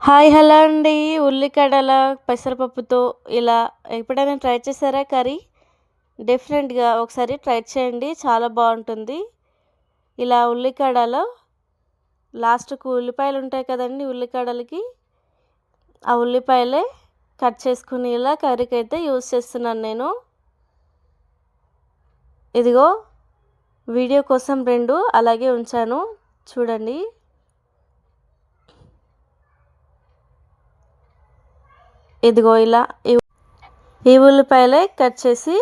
Hi! Hello అండి. ఉల్లికడల పెసరపప్పుతో ఇలా ఎప్పుడైనా ట్రై చేశారా కర్రీ? డిఫరెంట్‌గా ఒకసారి ట్రై చేయండి. చాలా బావుంటుంది. ఇలా ఉల్లికడలో లాస్ట్‌కు ఉల్లిపాయలుంటాయి కదండీ ఉల్లికడలకి. ఆ ఉల్లిపాయలే కట్ చేసుకొని ఇలా కర్రీకైతే యూజ్ చేస్తున్నాను నేను. ఇదిగో వీడియో కోసం 2 అలాగే ఉంచాను. చూడండి. ఇదిగో ఇలా ఈ ఉల్లిపాయలే కట్ చేసి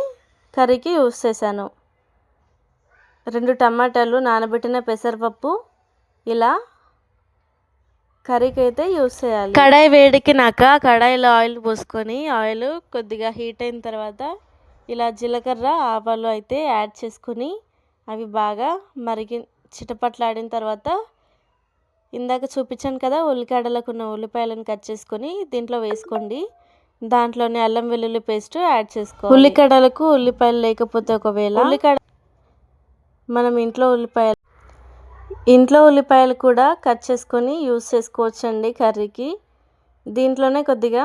కర్రీకి యూజ్ చేశాను. 2 టమాటాలు, నానబెట్టిన పెసరపప్పు ఇలా కర్రీకైతే యూజ్ చేయాలి. కడాయి వేడెక్కినాక కడాయిలో ఆయిల్ పోసుకొని ఆయిల్ కొద్దిగా హీట్ అయిన తర్వాత ఇలా జీలకర్ర, ఆవాలు అయితే యాడ్ చేసుకొని అవి బాగా చిటపట్లాడిన తర్వాత ఇందాక చూపించాను కదా ఉల్లిగడ్డలకున్న ఉల్లిపాయలను కట్ చేసుకొని దీంట్లో వేసుకోండి. దాంట్లోనే అల్లం వెల్లుల్లి పేస్ట్ యాడ్ చేసుకోవాలి. ఉల్లిగడ్డలకు ఉల్లిపాయలు లేకపోతే ఒకవేళ మనం ఇంట్లో ఉల్లిపాయలు కూడా కట్ చేసుకొని యూజ్ చేసుకోవచ్చండి కర్రీకి. దీంట్లోనే కొద్దిగా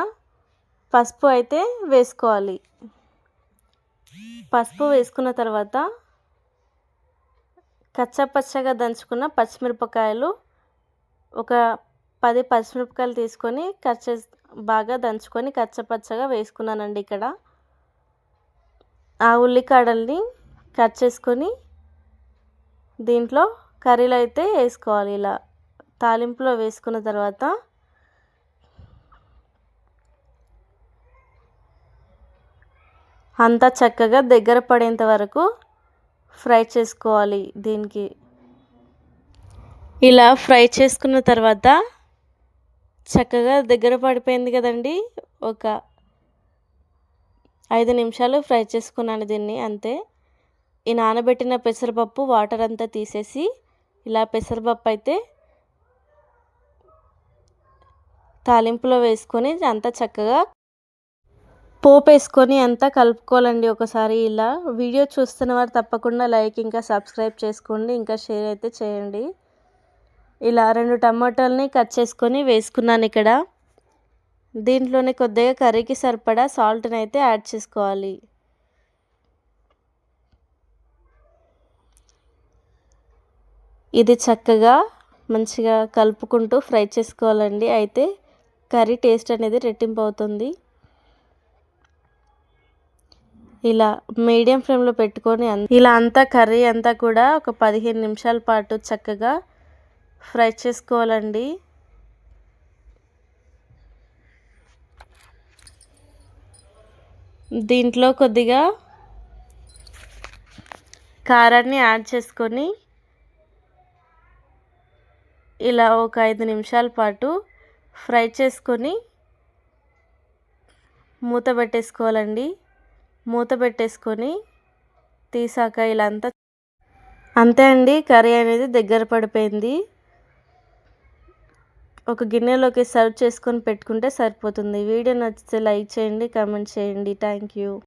పసుపు అయితే వేసుకోవాలి. పసుపు వేసుకున్న తర్వాత కచ్చాపచ్చగా దంచుకున్న పచ్చిమిరపకాయలు ఒక 10 పచ్చిమిరపకాయలు తీసుకొని బాగా దంచుకొని కచ్చపచ్చగా వేసుకున్నానండి ఇక్కడ. ఆ ఉల్లికాడల్ని కట్ చేసుకొని దీంట్లో కర్రీలో అయితే వేసుకోవాలి. ఇలా తాలింపులో వేసుకున్న తర్వాత అంతా చక్కగా దగ్గర పడేంత వరకు ఫ్రై చేసుకోవాలి. దీనికి ఇలా ఫ్రై చేసుకున్న తర్వాత చక్కగా దగ్గర పడిపోయింది కదండి. ఒక 5 నిమిషాలు ఫ్రై చేసుకున్నాను దీన్ని అంతే. ఈ నానబెట్టిన పెసరపప్పు వాటర్ అంతా తీసేసి ఇలా పెసరపప్పు అయితే తాలింపులో వేసుకొని అంతా చక్కగా పోపు వేసుకొని అంతా కలుపుకోవాలండి ఒకసారి. ఇలా వీడియో చూస్తున్న వారు తప్పకుండా లైక్ ఇంకా సబ్స్క్రైబ్ చేసుకోండి, ఇంకా షేర్ అయితే చేయండి. ఇలా 2 టమాటాలని కట్ చేసుకొని వేసుకున్నాను ఇక్కడ. దీంట్లోనే కొద్దిగా కర్రీకి సరిపడా సాల్ట్ని అయితే యాడ్ చేసుకోవాలి. ఇది చక్కగా మంచిగా కలుపుకుంటూ ఫ్రై చేసుకోవాలండి. అయితే కర్రీ టేస్ట్ అనేది రెట్టింపు అవుతుంది. ఇలా మీడియం ఫ్లేమ్లో పెట్టుకొని ఇలా అంతా కర్రీ అంతా కూడా ఒక 15 నిమిషాల పాటు చక్కగా ఫ్రై చేసుకోవాలండి. దీంట్లో కొద్దిగా కారాన్ని యాడ్ చేసుకొని ఇలా ఒక 5 నిమిషాల పాటు ఫ్రై చేసుకొని మూత పెట్టేసుకోవాలండి. మూత పెట్టేసుకొని తీసాక ఇలా అంతే అండి, కర్రీ అనేది దగ్గర పడిపోయింది. ఒక గిన్నెలోకి సర్వ్ చేసుకొని పెట్టుకుంటే సరిపోతుంది. వీడియో నచ్చితే లైక్ చేయండి, కామెంట్ చేయండి. Thank you.